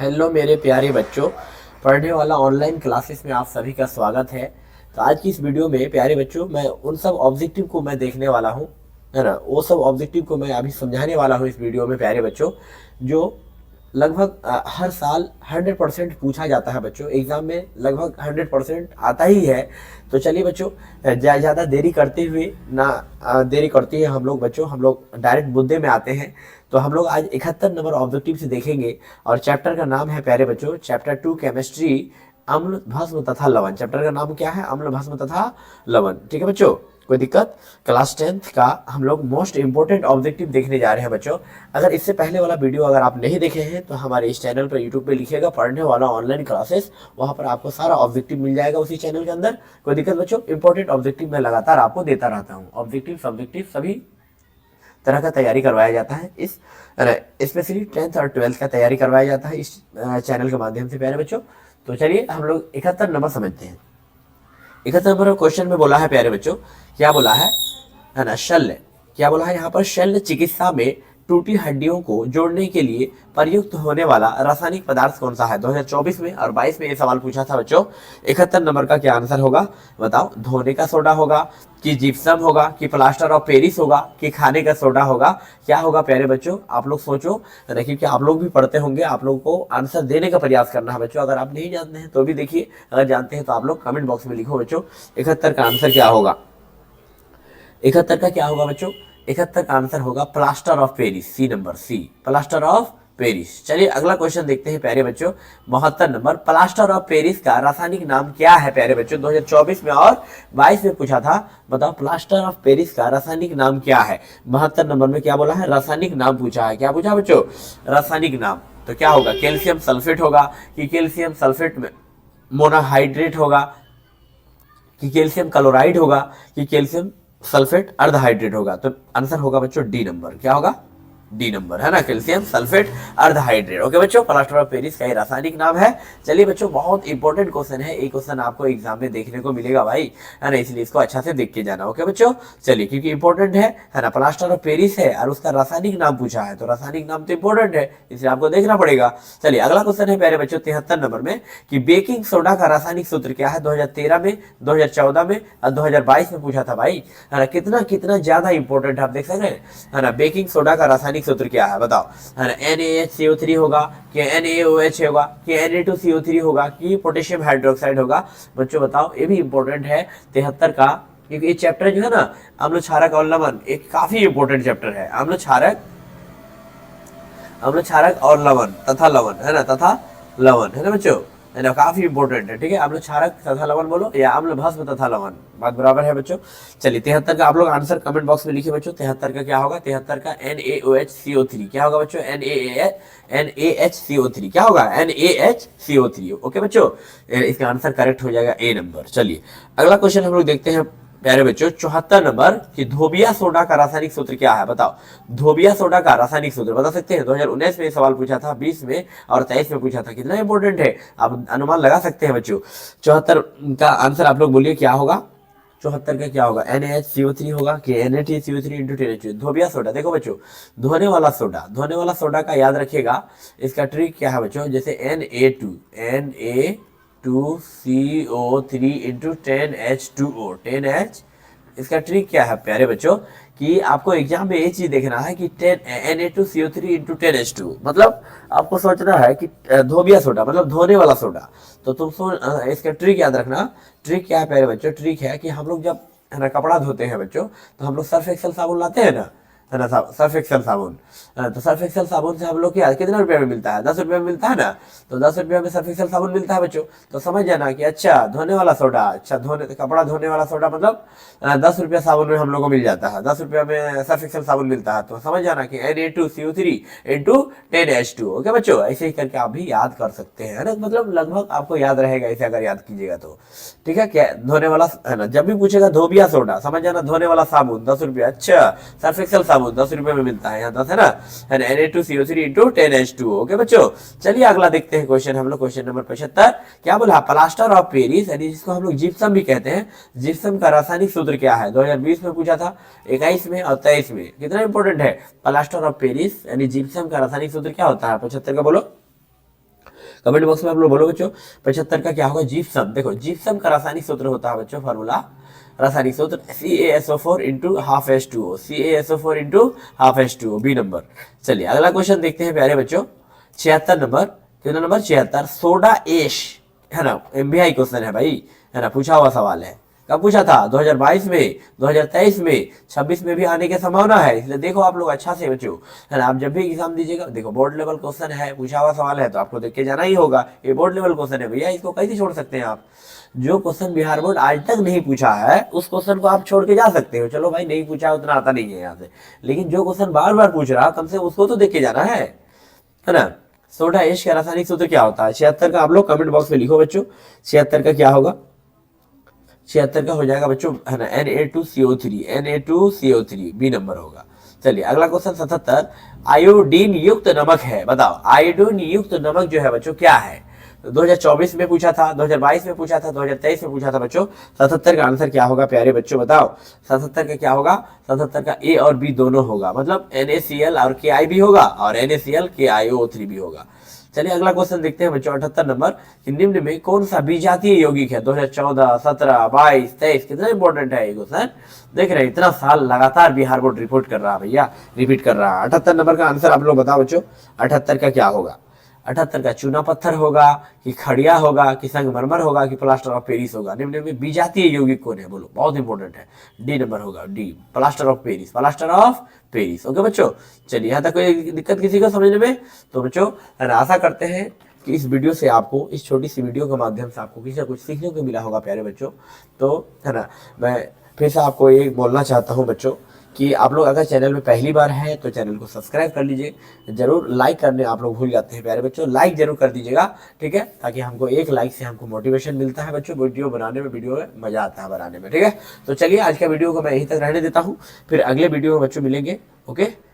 Hello मेरे प्यारे बच्चों, पढ़ने वाला ऑनलाइन क्लासेस में आप सभी का स्वागत है। तो आज की इस वीडियो में प्यारे बच्चों मैं उन सब ऑब्जेक्टिव को मैं देखने वाला हूँ, है ना। वो सब ऑब्जेक्टिव को मैं अभी समझाने वाला हूँ इस वीडियो में प्यारे बच्चों, जो लगभग हर साल 100% पूछा जाता है बच्चों। एग्जाम में लगभग 100% आता ही है। तो चलिए बच्चों, ज़्यादा देरी करते हुए ना, देरी करती है हम लोग बच्चों, हम लोग डायरेक्ट मुद्दे में आते हैं। तो हम लोग आज 71 नंबर ऑब्जेक्टिव से देखेंगे और चैप्टर का नाम है प्यारे बच्चों चैप्टर 2 केमिस्ट्री, अम्ल भस्म तथा लवण। चैप्टर का नाम क्या है? अम्ल भस्म तथा लवण। ठीक है बच्चों, कोई दिक्कत? क्लास 10th का हम लोग मोस्ट इंपोर्टेंट ऑब्जेक्टिव देखने जा रहे हैं बच्चों। अगर इससे पहले वाला वीडियो अगर आप नहीं देखे हैं तो हमारे इस चैनल पर यूट्यूब पे लिखिएगा पढ़ने वाला ऑनलाइन क्लासेस, वहां पर आपको सारा ऑब्जेक्टिव मिल जाएगा उसी चैनल के अंदर। कोई दिक्कत बच्चों? इंपॉर्टेंट ऑब्जेक्टिव मैं लगातार आपको देता रहता हूँ। ऑब्जेक्टिव सब्जेक्टिव सभी तरह का तैयारी करवाया जाता है, इस स्पेशली 10th और 12th का तैयारी करवाया जाता है इस चैनल के माध्यम से प्यारे बच्चों। तो चलिए हम लोग 71 नंबर समझते हैं। 71 नंबर क्वेश्चन में बोला है प्यारे बच्चों, क्या बोला है ना, शल्य। क्या बोला है यहाँ पर? शल्य चिकित्सा में टूटी हड्डियों को जोड़ने के लिए प्रयुक्त होने वाला रासायनिक पदार्थ कौन सा है? 2024 में और 22 में ये सवाल पूछा था बच्चों। 71 नंबर का क्या आंसर होगा बताओ? धोने का सोडा होगा कि जिप्सम होगा कि प्लास्टर ऑफ पेरिस होगा कि खाने का सोडा होगा? क्या होगा प्यारे बच्चों? आप लोग सोचो, क्योंकि आप लोग भी पढ़ते होंगे, आप लोग को आंसर देने का प्रयास करना है बच्चों। अगर आप नहीं जानते हैं तो भी देखिए, अगर जानते हैं तो आप लोग कमेंट बॉक्स में लिखो बच्चों 71 का आंसर क्या होगा। 71 का क्या होगा बच्चों? 71 का आंसर होगा plaster of Paris, C number, C, plaster of Paris. चलिए अगला क्वेश्चन देखते हैं प्यारे बच्चों। 72 नंबर, प्लास्टर ऑफ पेरिस का रासायनिक नाम क्या है प्यारे बच्चों? 2024 में और 22 में पूछा था। बताओ प्लास्टर ऑफ पेरिस का रासायनिक नाम क्या है? 72 नंबर में क्या बोला है? रासायनिक नाम पूछा है। क्या पूछा बच्चों? रासायनिक नाम। तो क्या होगा? कैल्शियम सल्फेट होगा कि कैल्शियम सल्फेट में मोनोहाइड्रेट होगा कि कैल्शियम क्लोराइड होगा कि कैल्शियम सल्फेट अर्धहाइड्रेट होगा? तो आंसर होगा बच्चों डी नंबर। क्या होगा? डी नंबर, है ना, कैल्शियम सल्फेट अर्धहाइड्रेट। ओके बच्चों, प्लास्टर ऑफ पेरिस का ये रासायनिक नाम है। चलिए बच्चों, बहुत इंपॉर्टेंट क्वेश्चन है, एक क्वेश्चन आपको एग्जाम में देखने को मिलेगा भाई, है ना, इसलिए इसको अच्छा से देख के जाना। ओके बच्चों, चलिए, क्योंकि इंपॉर्टेंट है ना, प्लास्टर ऑफ पेरिस है और उसका रासायनिक नाम पूछा है, तो रासायनिक नाम तो इंपॉर्टेंट है, इसलिए आपको देखना पड़ेगा। चलिए अगला क्वेश्चन है प्यारे बच्चों 73 नंबर में कि बेकिंग सोडा का रासायनिक सूत्र क्या है? 2013 में, 2014 में और 2022 में पूछा था भाई, है ना। कितना कितना ज्यादा इंपॉर्टेंट आप देख सकते हैं, है ना। बेकिंग सोडा का रासायनिक सूत्र क्या है बताओ? है ना, NaHCO3 होगा कि NaOH होगा कि Na2CO3 होगा कि पोटेशियम हाइड्रोक्साइड होगा? बच्चों बताओ, ये भी इंपॉर्टेंट है 73 का, क्योंकि ये चैप्टर जो है ना, अम्ल क्षारक और लवण, एक काफी इंपॉर्टेंट चैप्टर है। अम्ल क्षारक और लवण तथा लवण, है ना, तथा लवण, है ना बच्चों, है ना, काफी इंपॉर्टेंट है। ठीक है, अम्ल क्षारक तथा लवण बोलो या अम्ल भस्म तथा लवण, बात बराबर है बच्चों। चलिए 73 का आप लोग आंसर कमेंट बॉक्स में लिखिए बच्चों। 73 का क्या होगा? 73 का NaOHCO3। क्या होगा बच्चों? NaHCO3। क्या होगा? NaHCO3। ओके बच्चों, इसका आंसर करेक्ट हो जाएगा ए नंबर। चलिए अगला क्वेश्चन हम लोग देखते हैं प्यारे बच्चों 74 नंबर कि धोबिया सोडा का रासायनिक सूत्र क्या है? बताओ, धोबिया सोडा का रासायनिक सूत्र बता सकते हैं? 2019 में सवाल पूछा था, 20 में और 23 में पूछा था। कितना इंपॉर्टेंट है, आप अनुमान लगा सकते हैं बच्चों। 74 का आंसर आप लोग बोलिए क्या होगा? 74 का क्या होगा? NaHCO3 होगा कि NaTCO3 इंटू 10H2। धोबिया सोडा, देखो बच्चों, धोने वाला सोडा, धोने वाला सोडा का याद रखिएगा, इसका ट्रिक क्या है बच्चों? जैसे Na2CO3 इंटू 10H2O, 10H। इसका ट्रिक क्या है प्यारे बच्चों कि आपको एग्जाम में ये चीज देखना है कि 10 Na2CO3 इंटू 10H2, मतलब आपको सोचना है कि धोबिया सोडा मतलब धोने वाला सोडा। तो इसका ट्रिक याद रखना। ट्रिक क्या है प्यारे बच्चों? ट्रिक है कि हम लोग जब, है ना, कपड़ा धोते हैं बच्चों, तो हम लोग सर्फ एक्सेल साबुन लाते हैं ना, है ना, सर्फ एक्सेल साबुन। तो सर्फ एक्सेल साबुन से हम लोग क्या कितना रुपये में मिलता है? 10 रुपये में मिलता है ना। तो 10 रुपये में सर्फ एक्सेल साबुन मिलता है बच्चों। तो समझ जाना कि अच्छा धोने वाला सोडा, अच्छा कपड़ा धोने वाला सोडा मतलब 10 रुपया साबुन में हम लोग को मिल जाता है, 10 रुपया में सर्फ एक्सेल साबुन मिलता है। तो समझ जाना कि Na2CO3 इंटू 10H2। ओके बच्चों, ऐसे ही करके आप भी याद कर सकते हैं, है ना, मतलब लगभग आपको याद रहेगा ऐसे अगर याद कीजिएगा तो। ठीक है, क्या धोने वाला, है ना, जब भी पूछेगा धोबिया सोडा, समझ जाना धोने वाला साबुन 10 रुपया, अच्छा सर्फ एक्सेल साबुन 10 रुपये में मिलता है, यहाँ 10 है ना, Na2CO3 इंटू 10H2। ओके बच्चों, चलिए अगला देखते हैं क्वेश्चन हम लोग। क्वेश्चन नंबर 75 क्या बोला? प्लास्टर ऑफ पेरिस, यानी जिसको हम लोग जिप्सम भी कहते हैं, जिप्सम का रासायनिक सूत्र क्या है? 2020 में पूछा था, 21 में और 23 में। कितना इंपॉर्टेंट है? प्लास्टर ऑफ पेरिस यानी जिप्सम का रासायनिक सूत्र क्या होता है? 75 का बोलो। कमेंट बॉक्स में आप लोग बोलो बच्चों 75 का क्या होगा, जिप्सम। देखो जिप्सम का रासायनिक सूत्र होता है बच्चों, फार्मूला रासायनिक सूत्र CaSO4 into half H2O, CaSO4 into half H2O, B number. चलिए अगला क्वेश्चन देखते हैं प्यारे बच्चों, 76 नंबर, कितना नंबर 76, सोडा एश, है ना, MBI क्वेश्चन है भाई, है ना, पूछा हुआ सवाल है। कब पूछा था, 2022 में, 2023 में, 26 में भी आने की संभावना है, इसलिए देखो आप लोग अच्छा से बच्चों, है ना। आप जब भी एग्जाम दीजिएगा, देखो बोर्ड लेवल क्वेश्चन है, पूछा हुआ सवाल है, तो आपको देख के जाना ही होगा, ये बोर्ड लेवल क्वेश्चन है भैया, इसको कैसे छोड़ सकते हैं आप। जो क्वेश्चन बिहार बोर्ड आज तक नहीं पूछा है उस क्वेश्चन को आप छोड़ के जा सकते हो, चलो भाई नहीं पूछा उतना आता नहीं है यहाँ से, लेकिन जो क्वेश्चन बार बार पूछ रहा कम से उसको तो देख के जाना है ना। सोडा एश का रासायनिक सूत्र क्या होता है, 76 का आप लोग कमेंट बॉक्स में लिखो बच्चों, 76 का क्या होगा, 76 का हो जाएगा बच्चों, है ना, Na2CO3, बी नंबर होगा। चलिए अगला क्वेश्चन 77, आयोडीन युक्त नमक है, बताओ आयोडीन युक्त नमक जो है बच्चों क्या है। 2024 में पूछा था, 2022 में पूछा था, 2023 में पूछा था बच्चों। 77 का आंसर क्या होगा प्यारे बच्चों, बताओ 77 का क्या होगा, 77 का A और B दोनों होगा, मतलब NaCl और Ki भी होगा और NaCl KiO3 भी होगा। चलिए अगला क्वेश्चन देखते हैं बच्चों, 78 नंबर, कि निम्न में कौन सा विजातीय यौगिक है, 2014, 17, 22, 23, कितना इंपॉर्टेंट है ये क्वेश्चन, देख रहे हैं इतना साल लगातार बिहार बोर्ड रिपोर्ट कर रहा है भैया, रिपीट कर रहा है। 78 नंबर का आंसर आप लोग बताओ बच्चों, 78 का क्या होगा, 78 का चूना पत्थर होगा कि खड़िया होगा कि संगमरमर होगा कि प्लास्टर ऑफ पेरिस होगा, निम्न में विजातीय यौगिक कौन है, बोलो, बहुत इंपॉर्टेंट है, डी नंबर होगा, D, plaster of Paris, plaster of Paris. Okay बच्चों, चलिए यहाँ तक कोई दिक्कत किसी को समझने में, तो बच्चों आशा करते हैं कि इस वीडियो से आपको, इस छोटी सी वीडियो के माध्यम से आपको किसी ना कुछ सीखने को मिला होगा प्यारे बच्चों। तो है ना, मैं फिर से आपको ये बोलना चाहता हूँ बच्चों कि आप लोग अगर चैनल में पहली बार हैं तो चैनल को सब्सक्राइब कर लीजिए, जरूर लाइक करने आप लोग भूल जाते हैं प्यारे बच्चों, लाइक जरूर कर दीजिएगा, ठीक है, ताकि हमको एक लाइक से हमको मोटिवेशन मिलता है बच्चों, वीडियो बनाने में, वीडियो में मजा आता है बनाने में, ठीक है। तो चलिए आज का वीडियो को मैं यहीं तक रहने देता हूँ, फिर अगले वीडियो में बच्चों मिलेंगे। ओके।